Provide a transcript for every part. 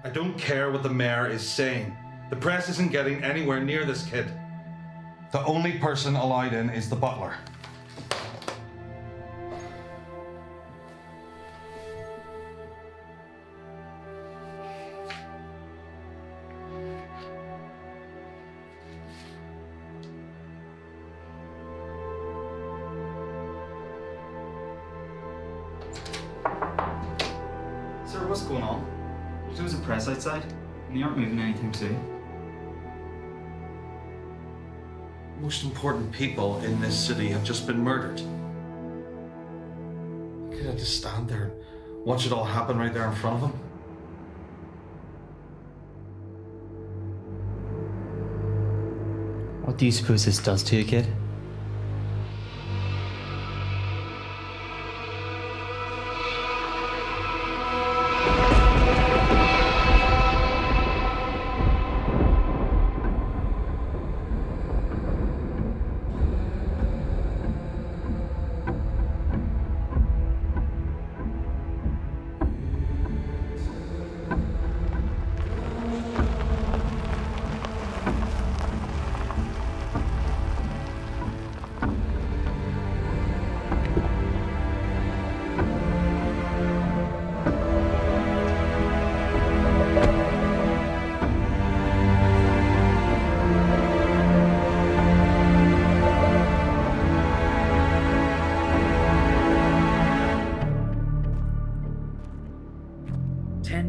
I don't care what the mayor is saying. The press isn't getting anywhere near this kid. The only person allowed in is the butler. Sir, what's going on? There was a press outside, and they aren't moving anything soon. Most important people in this city have just been murdered. Could I just stand there and watch it all happen right there in front of him? What do you suppose this does to you, kid?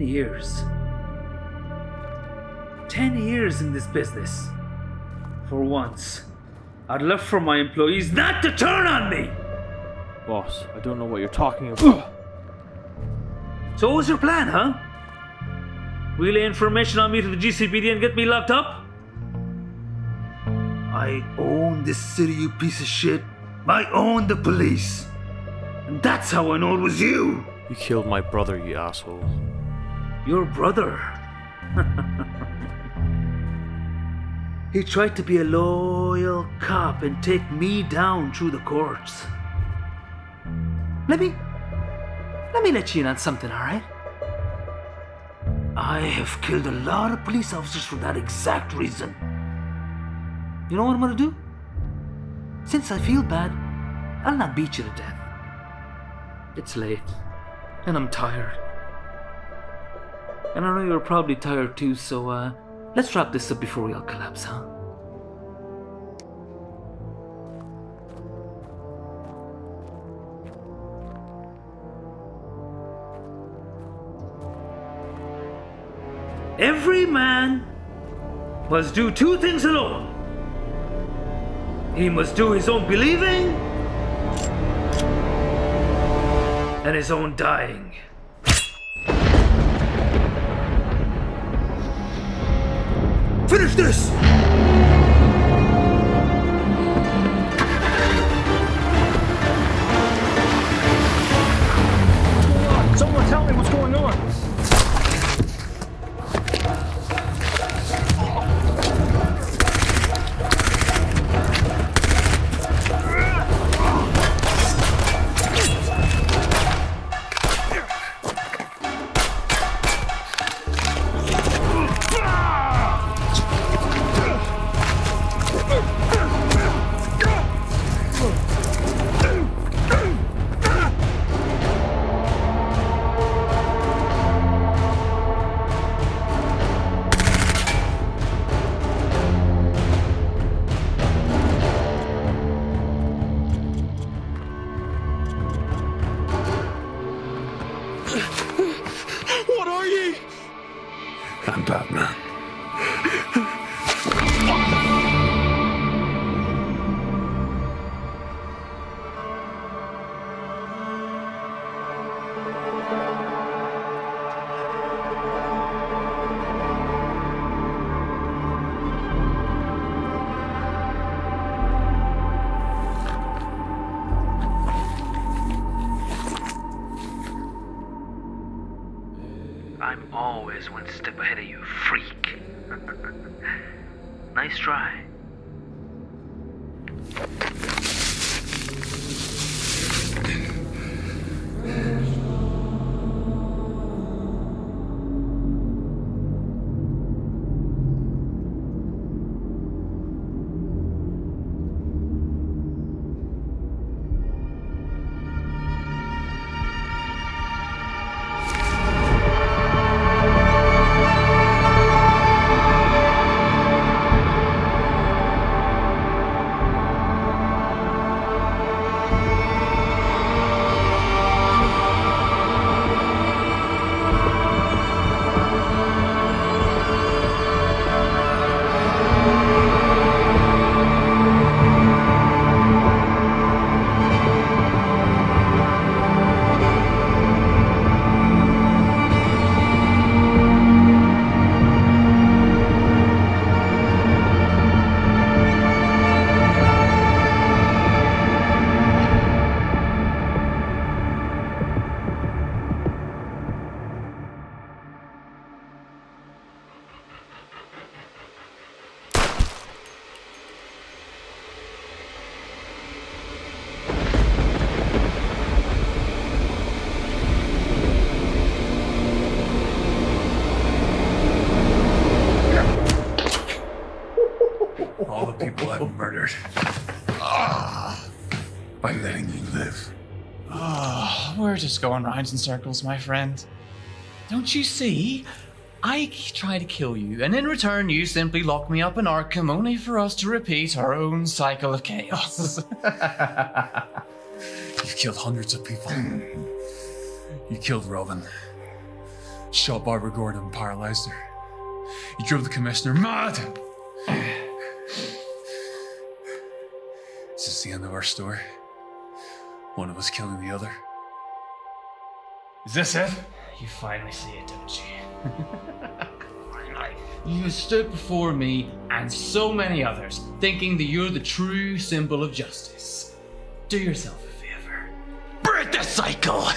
Years. 10 years in this business. For once, I'd love for my employees not to turn on me! Boss, I don't know what you're talking about. So what was your plan, huh? Relay information on me to the GCPD and get me locked up? I own this city, you piece of shit. I own the police. And that's how I know it was you! You killed my brother, you asshole. Your brother? He tried to be a loyal cop and take me down through the courts. Let me let you in on something, alright? I have killed a lot of police officers for that exact reason. You know what I'm gonna do? Since I feel bad, I'll not beat you to death. It's late, and I'm tired. And I know you're probably tired too, so let's wrap this up before we all collapse, huh? Every man must do two things alone. He must do his own believing and his own dying. Finish this! Someone tell me what's going on! I'm Batman. always one step ahead of you, freak. Nice try. All the people I've murdered. By letting you live. Oh, we're just going round in circles, my friend. Don't you see? I try to kill you, and in return you simply lock me up in Arkham only for us to repeat our own cycle of chaos. You've killed hundreds of people. You killed Robin. Shot Barbara Gordon and paralyzed her. You drove the commissioner mad. Is this the end of our story? One of us killing the other? Is this it? You finally see it, don't you? You stood before me and so many others, thinking that you're the true symbol of justice. Do yourself a favor. Break the cycle!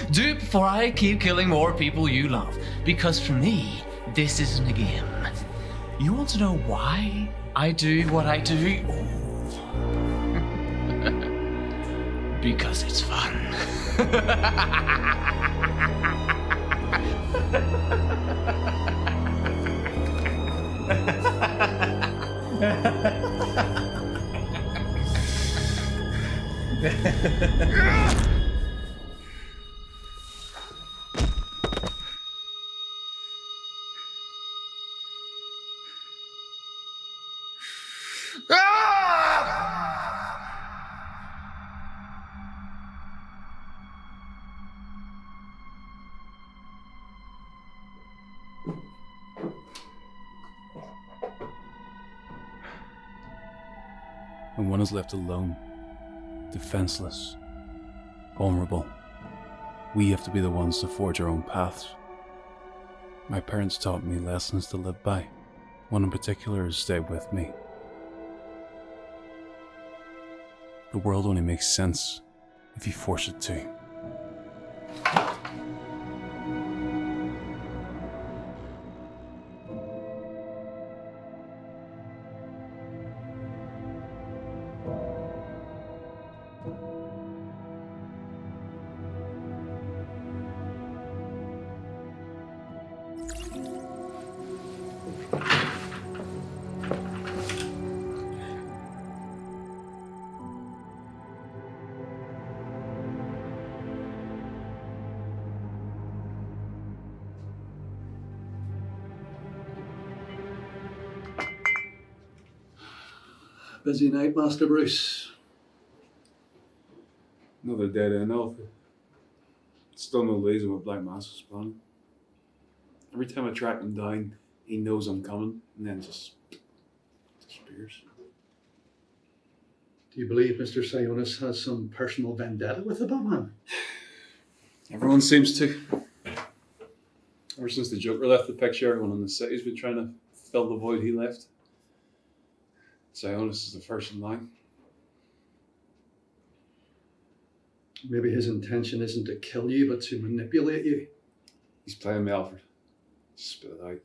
Do it before I keep killing more people you love. Because for me, this isn't a game. You want to know why I do what I do? Because it's fun. When one is left alone, defenseless, vulnerable, we have to be the ones to forge our own paths. My parents taught me lessons to live by. One in particular has stayed with me. The world only makes sense if you force it to. Busy night, Master Bruce. Another dead end, Alfred. Still no laser with Black Mass is planning. Every time I track him down, he knows I'm coming and then just disappears. Do you believe Mr. Sionis has some personal vendetta with the Batman? Everyone seems to. Ever since the Joker left the picture, everyone in the city's been trying to fill the void he left. Sionis is the first in line. Maybe his intention isn't to kill you, but to manipulate you. He's playing me, Alfred. Spit it out.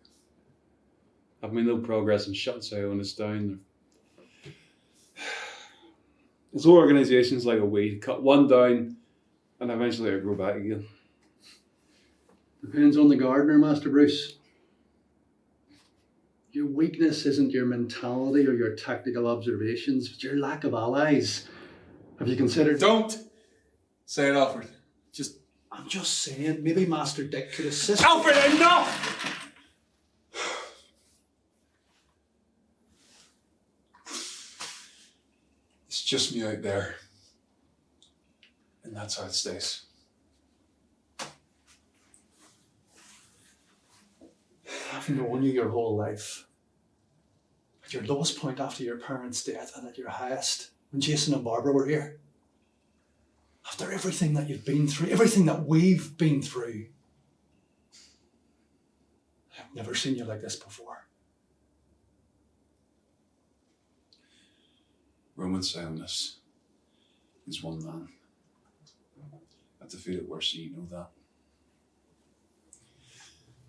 I've made no progress in shutting Sionis down. This whole organisation's like a weed. Cut one down and eventually it'll grow back again. Depends on the gardener, Master Bruce. Your weakness isn't your mentality or your tactical observations, but your lack of allies. Have you considered... Don't say it, Alfred. I'm just saying, maybe Master Dick could assist... Alfred, enough! It's just me out there. And that's how it stays. I've known you your whole life. At your lowest point after your parents' death and at your highest when Jason and Barbara were here. After everything that you've been through, everything that we've been through. I've never seen you like this before. Roman Sionis is one man. I've defeated worse, so you know that.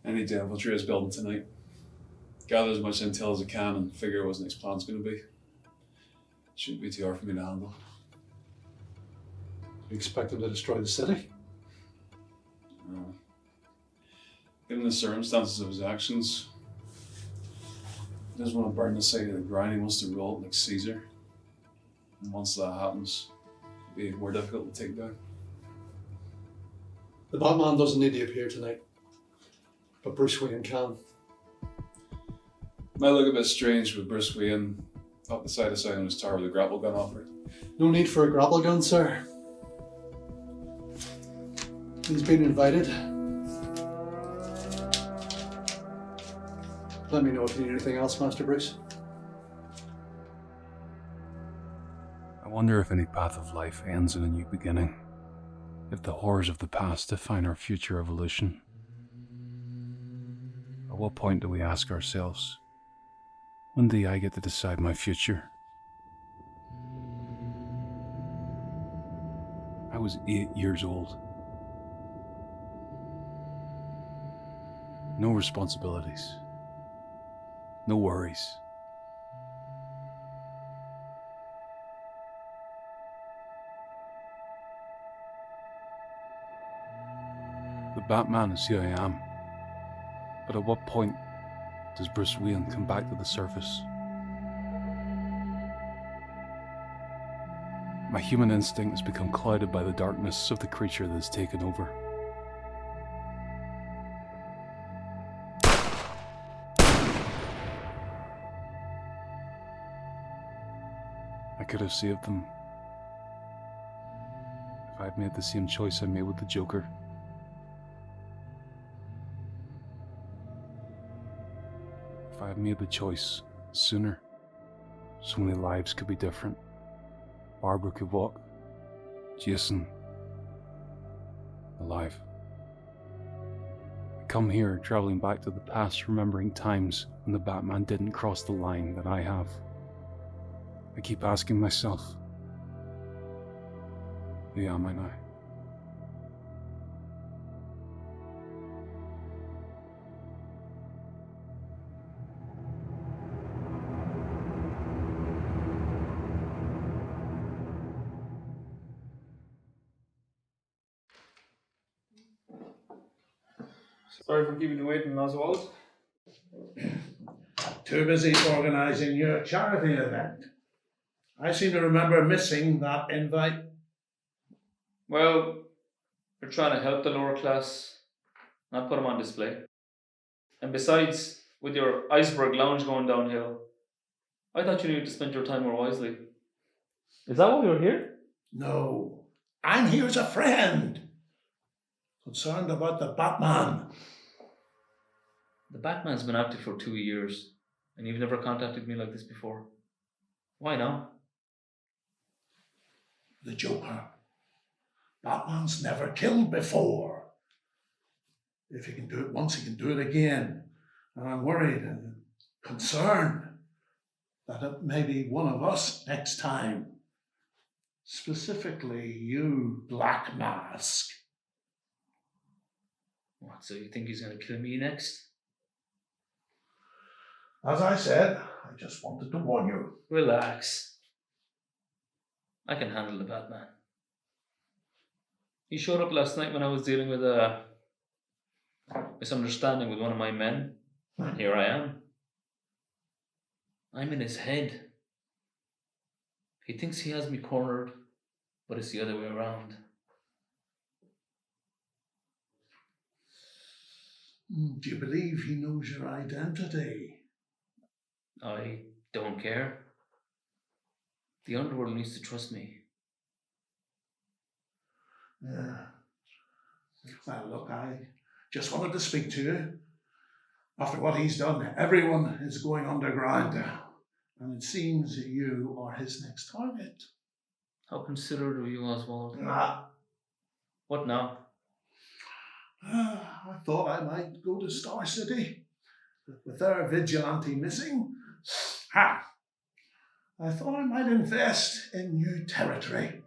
Any deviltry is building tonight. Gather as much intel as I can and figure out what his next plan's going to be. Shouldn't be too hard for me to handle. You expect him to destroy the city? No. Given the circumstances of his actions, he doesn't want to burn the city to the ground. He wants to rule it like Caesar. And once that happens, it'll be more difficult to take down. The Batman doesn't need to appear tonight, but Bruce Wayne can. Might look a bit strange with Bruce Wayne up the side of Sionis Tower with a grapple gun offered. No need for a grapple gun, sir. He's been invited. Let me know if you need anything else, Master Bruce. I wonder if any path of life ends in a new beginning. If the horrors of the past define our future evolution. At what point do we ask ourselves, when do I get to decide my future? I was 8 years old. No responsibilities. No worries. The Batman is who I am. But at what point does Bruce Wayne come back to the surface? My human instinct has become clouded by the darkness of the creature that has taken over. I could have saved them if I had made the same choice I made with the Joker. If I had made the choice sooner, so many lives could be different. Barbara could walk, Jason alive. I come here traveling back to the past, remembering times when the Batman didn't cross the line that I have. I keep asking myself, who am I now? Sorry for keeping you waiting, Oswald. Too busy organising your charity event. I seem to remember missing that invite. Well, we're trying to help the lower class, not put them on display. And besides, with your iceberg lounge going downhill, I thought you needed to spend your time more wisely. Is that why you're here? No, I'm here as a friend. Concerned about the Batman. The Batman's been active for 2 years, and you've never contacted me like this before. Why now? The Joker. Batman's never killed before. If he can do it once, he can do it again. And I'm worried and concerned that it may be one of us next time. Specifically, you, Black Mask. What, so you think he's going to kill me next? As I said, I just wanted to warn you. Relax. I can handle the Batman. He showed up last night when I was dealing with a misunderstanding with one of my men. And here I am. I'm in his head. He thinks he has me cornered, but it's the other way around. Do you believe he knows your identity? I don't care. The underworld needs to trust me. Well, look, I just wanted to speak to you. After what he's done, everyone is going underground. And it seems you are his next target. How considerate of you, Oswald. Nah. What now? I thought I might go to Star City. But with their vigilante missing, I thought I might invest in new territory.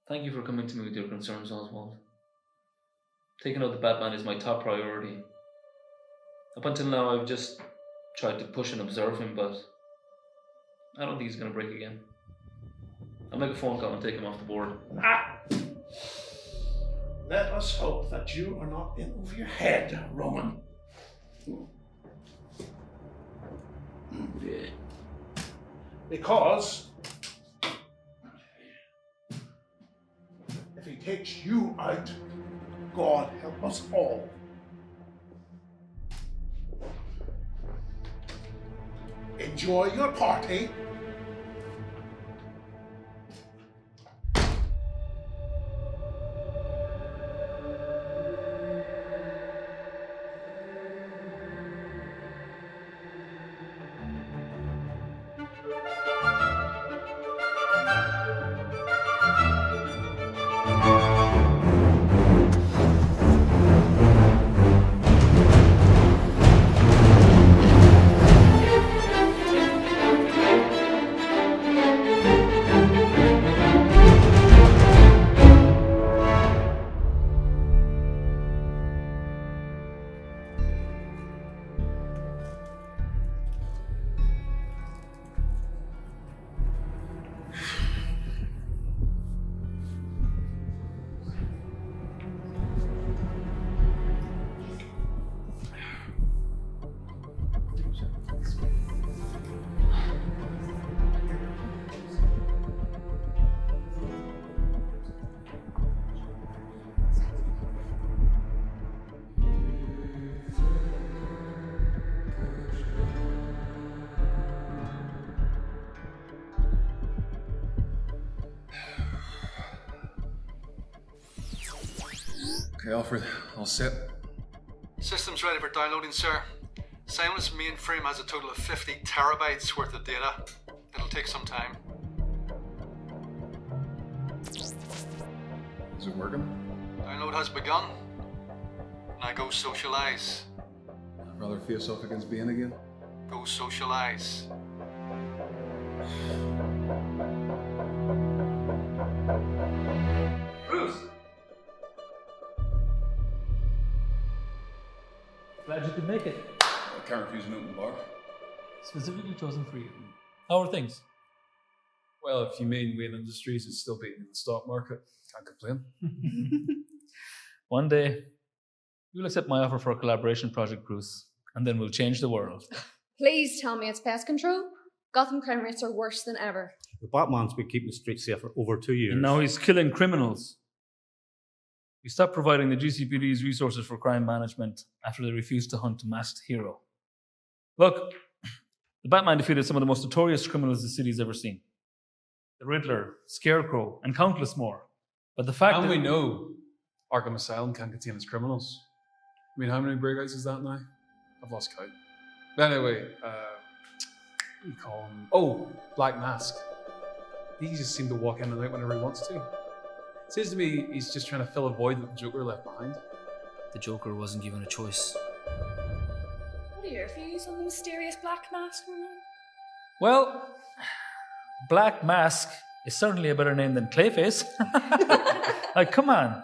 Thank you for coming to me with your concerns, Oswald. Taking out the Batman is my top priority. Up until now, I've just tried to push and observe him, but I don't think he's going to break again. I'll make a phone call and take him off the board. Let us hope that you are not in over your head, Roman. Because if he takes you out, God help us all. Enjoy your party. Okay, Alfred, all set. System's ready for downloading, sir. Silence mainframe has a total of 50 terabytes worth of data. It'll take some time. Is it working? Download has begun. Now go socialize. I'd rather face off against Bane again. Go socialize. Bruce! Glad you could make it. I can't refuse an open bar. Specifically chosen for you. How are things? Well, if you mean Wayne Industries is still beating the stock market, can't complain. One day, you'll accept my offer for a collaboration project, Bruce, and then we'll change the world. Please tell me it's pest control. Gotham crime rates are worse than ever. The Batman's been keeping the streets safe for over 2 years. And now he's killing criminals. We stopped providing the GCPD's resources for crime management after they refused to hunt a masked hero. Look, the Batman defeated some of the most notorious criminals the city's ever seen. The Riddler, Scarecrow, and countless more. But the fact that we know Arkham Asylum can't contain its criminals. I mean, how many breakouts is that now? I've lost count. But anyway, what do you call him? Oh, Black Mask. He just seemed to walk in and out whenever he wants to. It seems to me he's just trying to fill a void that the Joker left behind. The Joker wasn't given a choice. What are your views on the mysterious Black Mask, Roman? Well, Black Mask is certainly a better name than Clayface. Like, come on.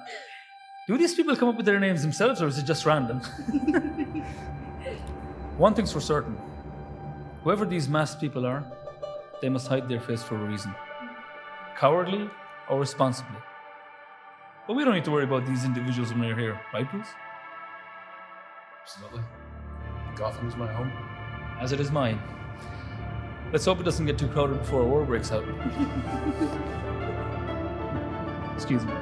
Do these people come up with their names themselves, or is it just random? One thing's for certain. Whoever these masked people are, they must hide their face for a reason. Cowardly or responsibly. But we don't need to worry about these individuals when we're here, right, Bruce? Absolutely. Gotham is my home. As it is mine. Let's hope it doesn't get too crowded before a war breaks out. Excuse me.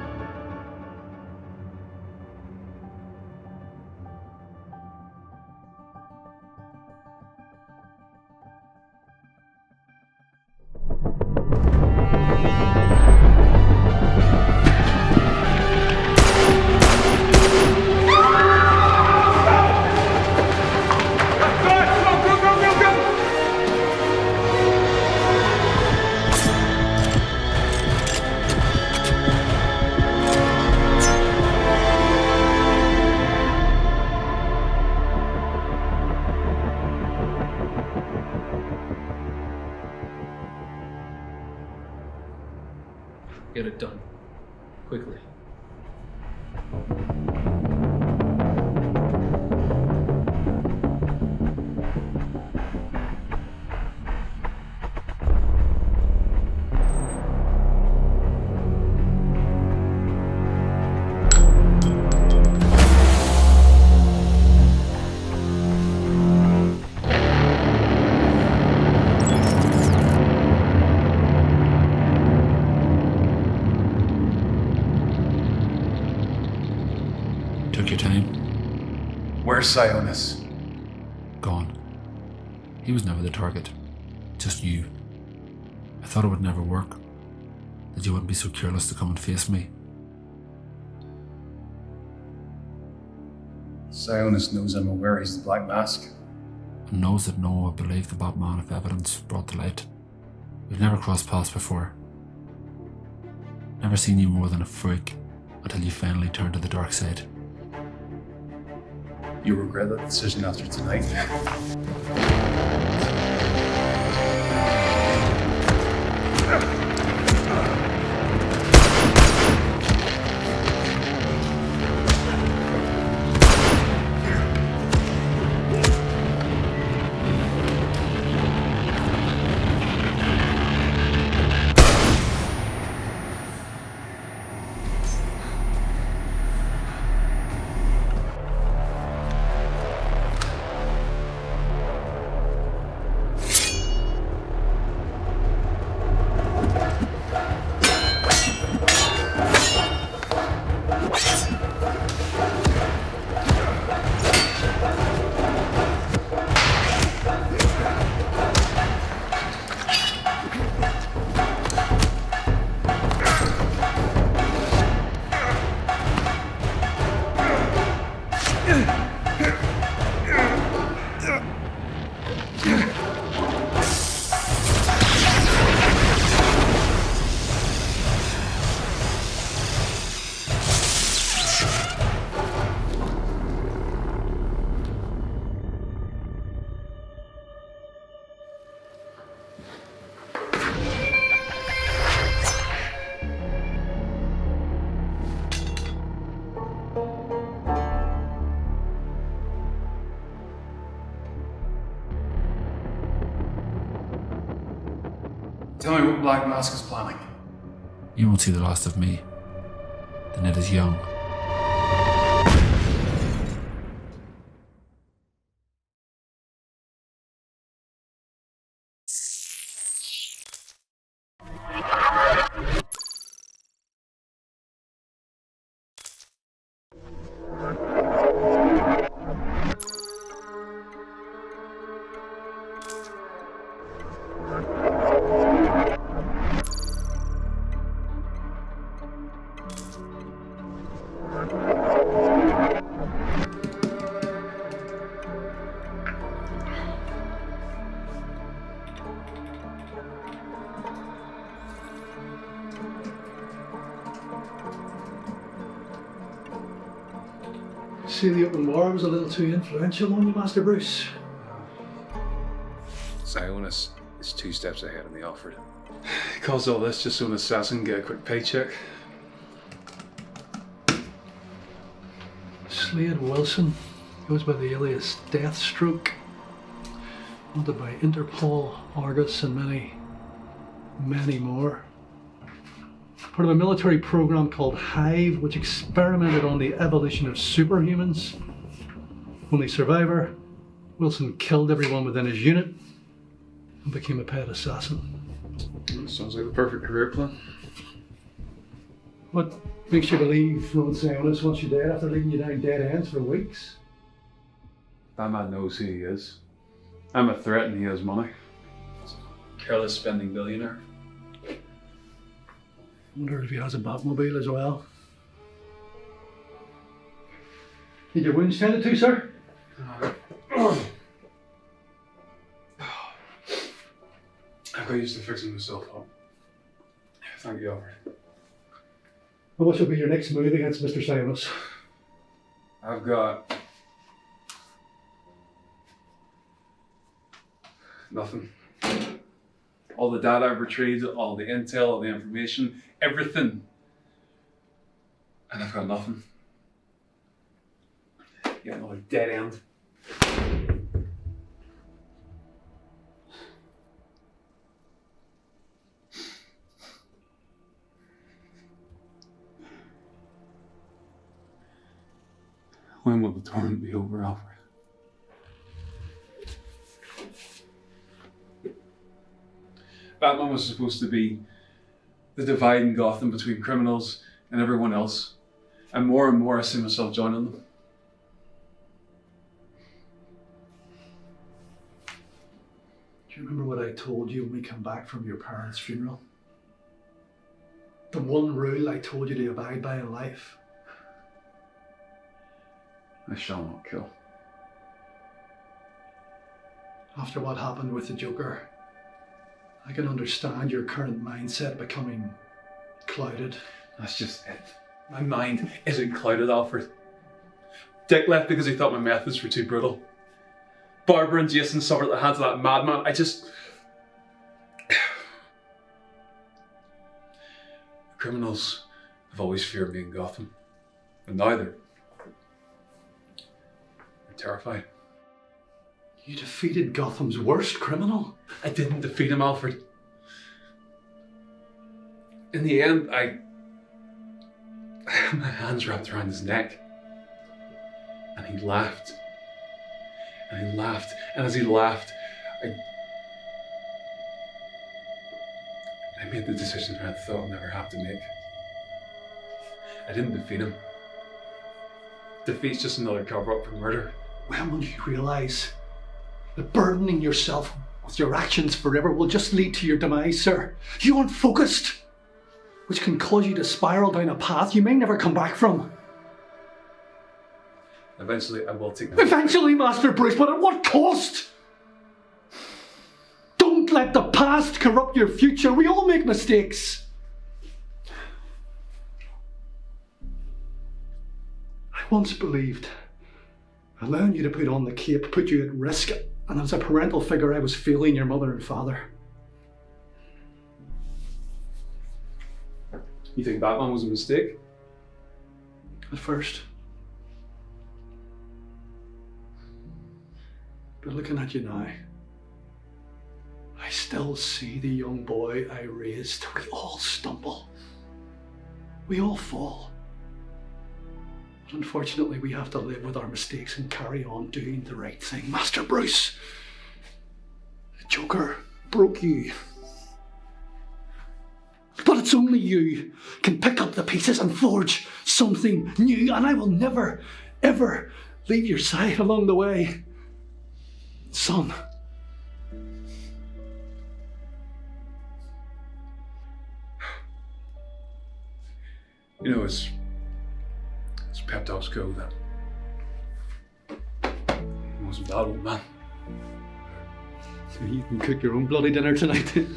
Get it done. Quickly. Took your time. Where's Sionis? Gone. He was never the target. Just you. I thought it would never work. That you wouldn't be so careless to come and face me. Sionis knows I'm aware he's the Black Mask. And knows that no one would believe the Batman if evidence brought to light. We've never crossed paths before. Never seen you more than a freak until you finally turned to the dark side. You regret that decision after tonight? Tell me what Black Mask is planning. You won't see the last of me. The net is young. See, the open bar was a little too influential on you, Master Bruce. Sionis is 2 steps ahead of me, Alfred. He caused all this just so an assassin can get a quick paycheck. Slade Wilson goes by the alias Deathstroke. Wanted by Interpol, Argus, and many, many more. Part of a military program called Hive, which experimented on the evolution of superhumans. Only survivor, Wilson killed everyone within his unit and became a pet assassin. Sounds like the perfect career plan. What makes you believe no one's saying this once you're dead after leading you down dead ends for weeks? That man knows who he is. I'm a threat and he has money. Careless spending billionaire. Wonder if he has a Batmobile as well. Need your wounds tended to, sir? I've got used to fixing myself up. Thank you, Alfred. Well, what shall be your next move against Mr. Silas? I've got nothing. All the data I've retrieved, all the intel, all the information, everything. And I've got nothing. Yeah, another dead end. When will the tournament be over, Alfred? Batman was supposed to be the divide in Gotham between criminals and everyone else. And more I see myself joining them. Do you remember what I told you when we came back from your parents' funeral? The one rule I told you to abide by in life? I shall not kill. After what happened with the Joker, I can understand your current mindset becoming clouded. That's just it. My mind isn't clouded, Alfred. Dick left because he thought my methods were too brutal. Barbara and Jason suffered at the hands of that madman. The criminals have always feared me in Gotham. And now they're terrified. You defeated Gotham's worst criminal? I didn't defeat him, Alfred. In the end, I had my hands wrapped around his neck. And he laughed. And he laughed. And as he laughed, I made the decision I thought I'd never have to make. I didn't defeat him. Defeat's just another cover-up for murder. When will you realise that burdening yourself with your actions forever will just lead to your demise, sir? You aren't focused, which can cause you to spiral down a path you may never come back from. Eventually, I will take Eventually, Master Bruce, but at what cost? Don't let the past corrupt your future. We all make mistakes. I once believed allowing you to put on the cape put you at risk, and as a parental figure I was failing your mother and father. You think Batman was a mistake? At first. But looking at you now, I still see the young boy I raised. We all stumble. We all fall. But unfortunately, we have to live with our mistakes and carry on doing the right thing. Master Bruce, the Joker broke you. But it's only you can pick up the pieces and forge something new, and I will never, ever leave your side along the way. Son. You know, it's pep talks go that it wasn't that old man. So you can cook your own bloody dinner tonight.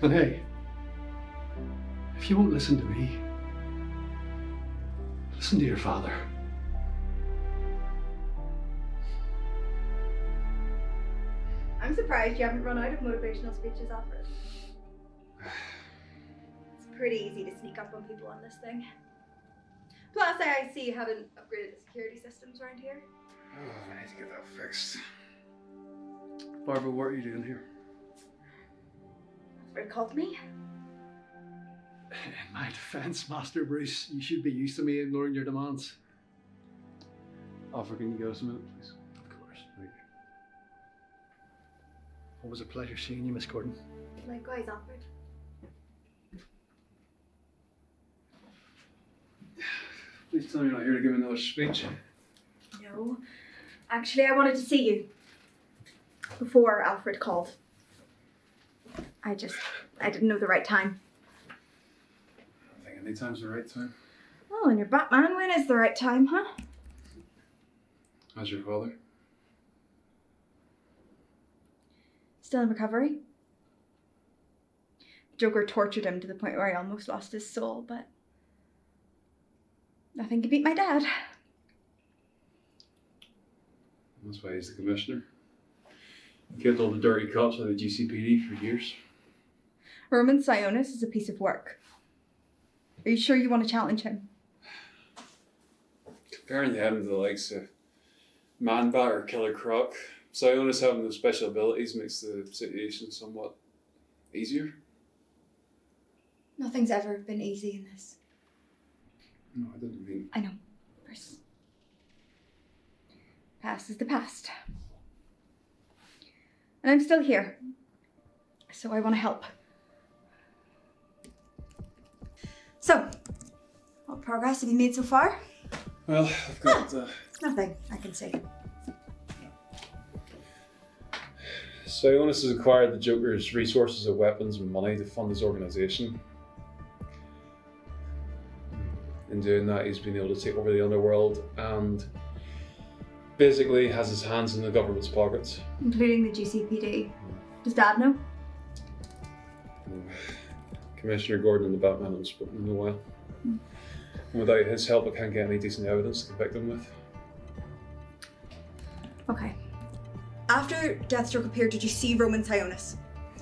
But hey, if you won't listen to me, listen to your father. I'm surprised you haven't run out of motivational speeches, Alfred. It's pretty easy to sneak up on people on this thing. Plus, I see you haven't upgraded the security systems around here. Oh, I need to get that fixed. Barbara, what are you doing here? Alfred called me. In my defense, Master Bruce, you should be used to me ignoring your demands. Alfred, can you give us a minute, please? Of course. Thank you. Always a pleasure seeing you, Miss Gordon. Likewise, Alfred. Please tell me you're not here to give me another speech. No. Actually, I wanted to see you. Before Alfred called. I didn't know the right time. I think any time's the right time. Well, and you're Batman, when is the right time, huh? How's your father? Still in recovery. Joker tortured him to the point where he almost lost his soul, but nothing could beat my dad. That's why he's the commissioner. He kept all the dirty cops out of the GCPD for years. Roman Sionis is a piece of work. Are you sure you want to challenge him? Comparing him to the likes of Man-Bat or Killer Croc, Sionis having those special abilities makes the situation somewhat easier. Nothing's ever been easy in this. No, I didn't mean... I know, Bruce. Past is the past. And I'm still here. So I want to help. So, what progress have you made so far? Well, I've got... Nothing, I can see. Sionis has acquired the Joker's resources of weapons and money to fund his organisation. In doing that, he's been able to take over the underworld and basically has his hands in the government's pockets. Including the GCPD. Does Dad know? Commissioner Gordon and the Batman haven't spoken in a while. And without his help, I can't get any decent evidence to convict him with. Okay. After Deathstroke appeared, did you see Roman Sionis?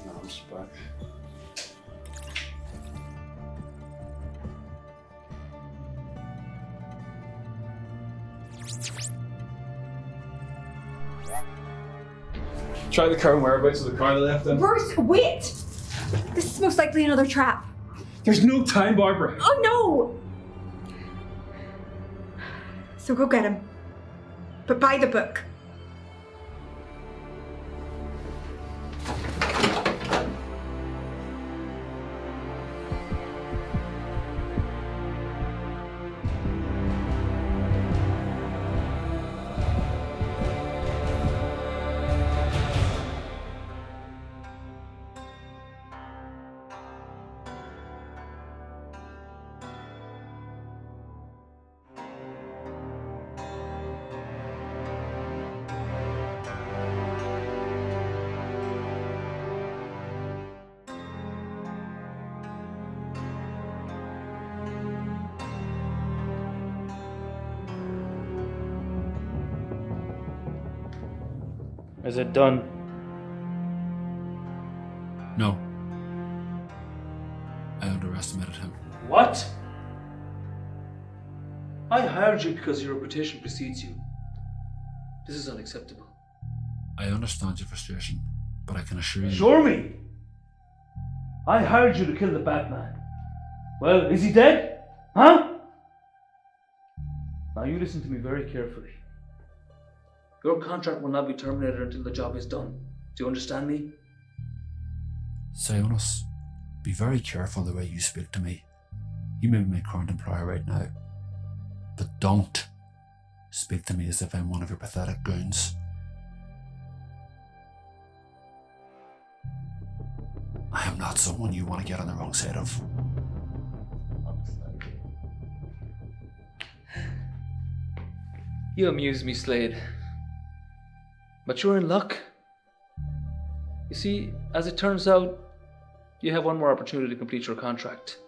No, I'm just back. Try the car and whereabouts of the car they left in. Bruce, wait! This is most likely another trap. There's no time, Barbara. Oh no! So go get him. But buy the book. Is it done? No. I underestimated him. What? I hired you because your reputation precedes you. This is unacceptable. I understand your frustration, but I can assure you... Assure me? I hired you to kill the Batman. Well, is he dead? Huh? Now you listen to me very carefully. Your contract will not be terminated until the job is done. Do you understand me? Sionis, be very careful the way you speak to me. You may be my current employer right now, but don't speak to me as if I'm one of your pathetic goons. I am not someone you want to get on the wrong side of. You amuse me, Slade. But you're in luck. You see, as it turns out, you have one more opportunity to complete your contract.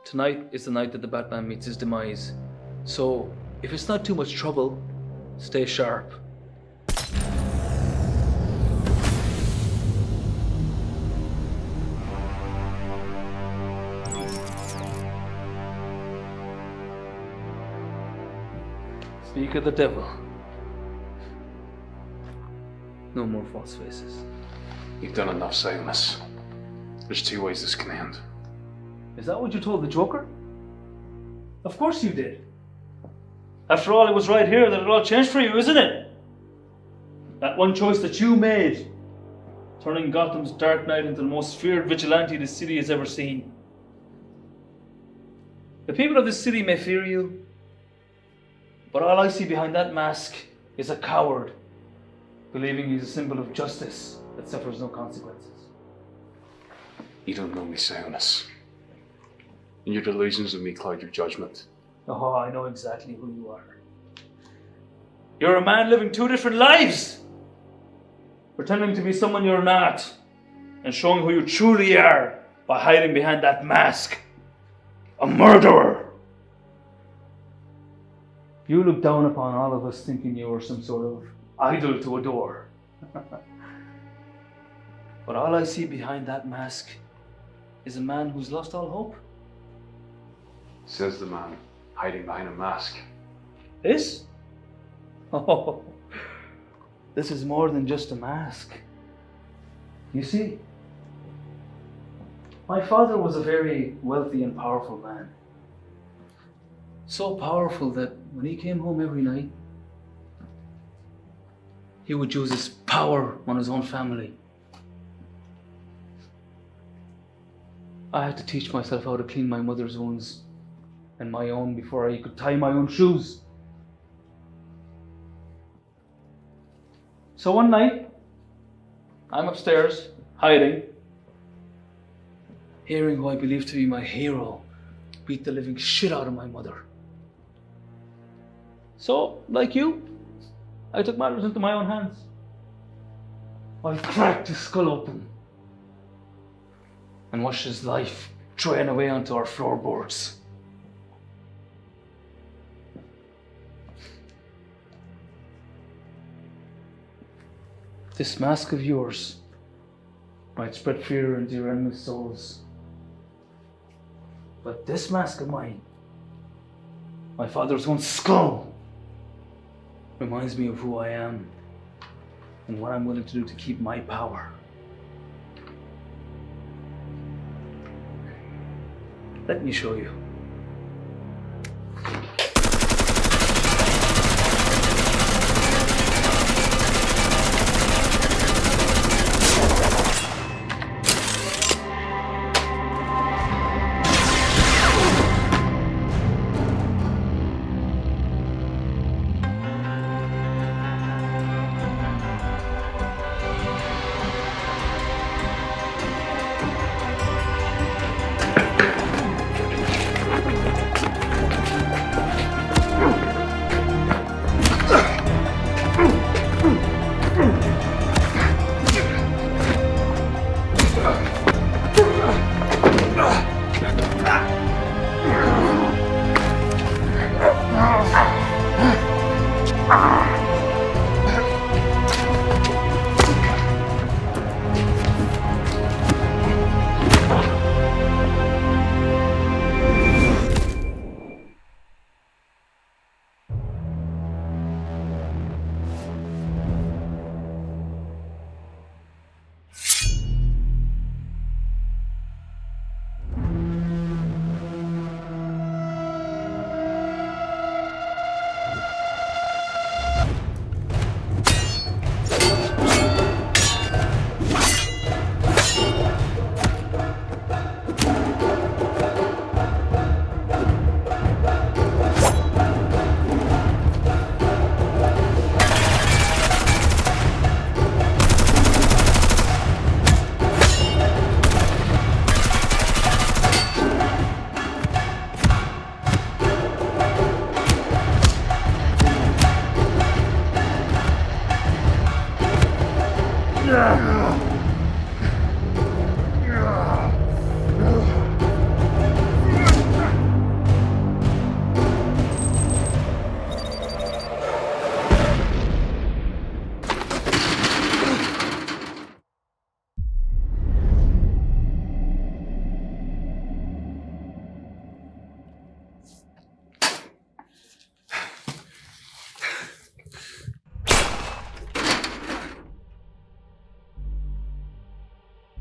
Tonight is the night that the Batman meets his demise. So, if it's not too much trouble, stay sharp. Speak of the devil. No more false faces. You've done enough, Silas. There's two ways this can end. Is that what you told the Joker? Of course you did. After all, it was right here that it all changed for you, isn't it? That one choice that you made, turning Gotham's Dark Knight into the most feared vigilante the city has ever seen. The people of this city may fear you, but all I see behind that mask is a coward, believing he's a symbol of justice that suffers no consequences. You don't know me, Silas. And your delusions of me cloud your judgment. Oh, I know exactly who you are. You're a man living two different lives, pretending to be someone you're not, and showing who you truly are by hiding behind that mask. A murderer! You look down upon all of us thinking you were some sort of idol to adore. But all I see behind that mask is a man who's lost all hope. Says the man hiding behind a mask. This? Oh, this is more than just a mask. You see, my father was a very wealthy and powerful man. So powerful that when he came home every night, he would use his power on his own family. I had to teach myself how to clean my mother's wounds and my own before I could tie my own shoes. So one night, I'm upstairs, hiding, hearing who I believed to be my hero beat the living shit out of my mother. So, like you, I took matters into my own hands. I cracked his skull open and watched his life drain away onto our floorboards. This mask of yours might spread fear into your enemy's souls. But this mask of mine, my father's own skull, reminds me of who I am and what I'm willing to do to keep my power. Let me show you.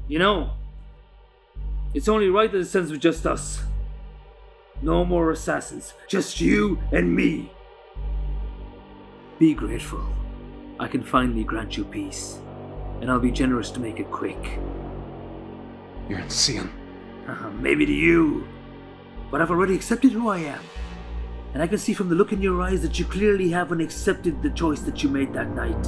You know, it's only right that it ends with just us. No more assassins, just you and me. Be grateful. I can finally grant you peace, and I'll be generous to make it quick. You're insane. Maybe to you, but I've already accepted who I am. And I can see from the look in your eyes that you clearly haven't accepted the choice that you made that night.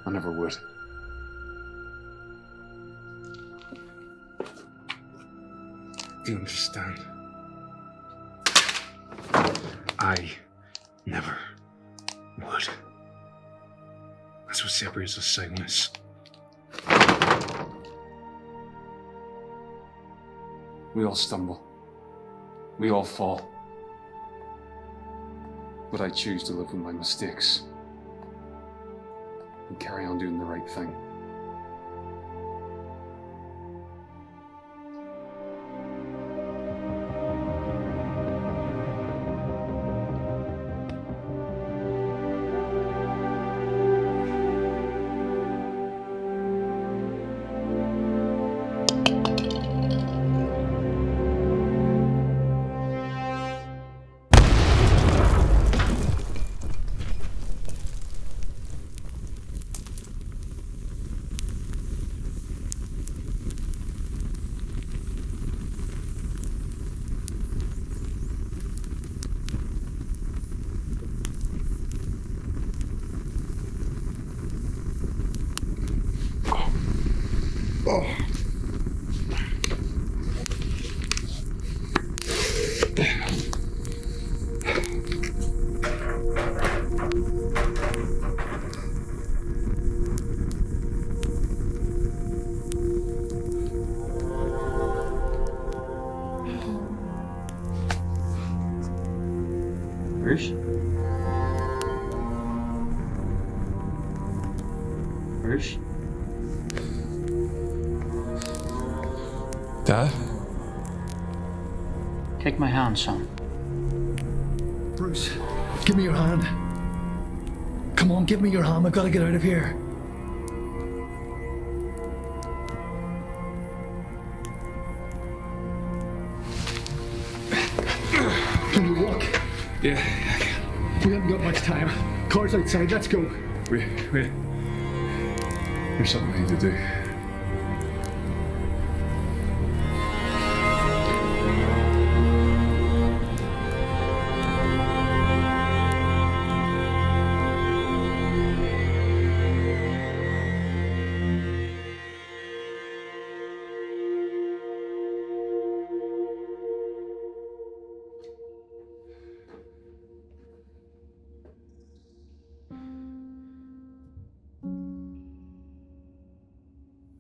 I never would. Do you understand? I never would. That's what separates us, Cygnus. We all stumble. We all fall. But I choose to live with my mistakes and carry on doing the right thing. Bruce? Bruce? Dad? Take my hand, son. Bruce, give me your hand. Come on, give me your hand. I've got to get out of here. Can you walk? Yeah, I can. We haven't got much time. Car's outside. Let's go. Wait. There's something I need to do.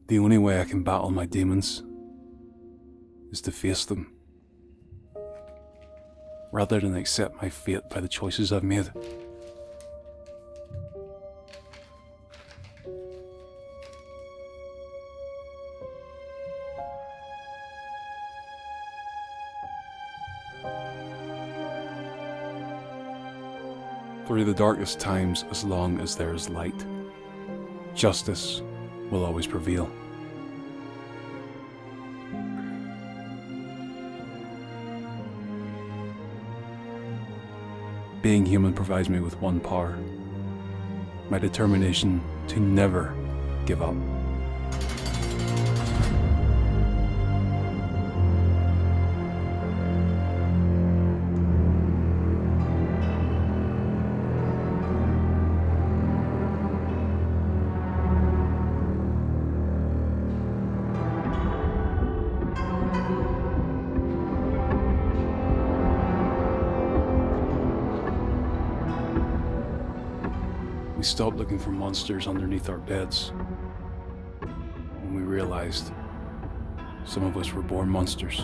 The only way I can battle my demons is to face them, rather than accept my fate by the choices I've made. Through the darkest times, as long as there is light, justice will always prevail. Being human provides me with one power: my determination to never give up. We stopped looking for monsters underneath our beds when we realized some of us were born monsters.